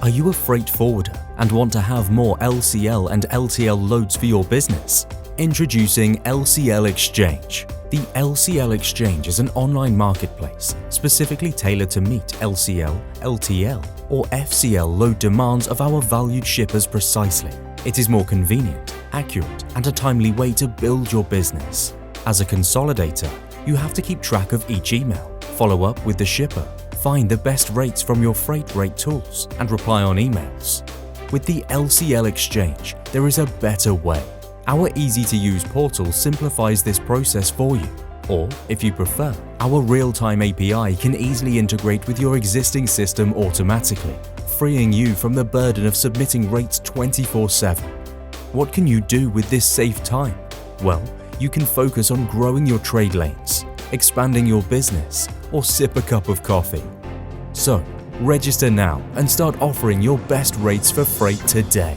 Are you a freight forwarder and want to have more LCL and LTL loads for your business? Introducing LCL Xchange. The LCL Xchange is an online marketplace specifically tailored to meet LCL, LTL, or FCL load demands of our valued shippers precisely. It is more convenient, accurate, and a timely way to build your business. As a consolidator, you have to keep track of each email, follow up with the shipper, find the best rates from your freight rate tools, and reply on emails. With the LCL Xchange, there is a better way. Our easy-to-use portal simplifies this process for you. Or, if you prefer, our real-time API can easily integrate with your existing system automatically, freeing you from the burden of submitting rates 24/7. What can you do with this safe time? Well, you can focus on growing your trade lanes, expanding your business, or sip a cup of coffee. So, register now and start offering your best rates for freight today.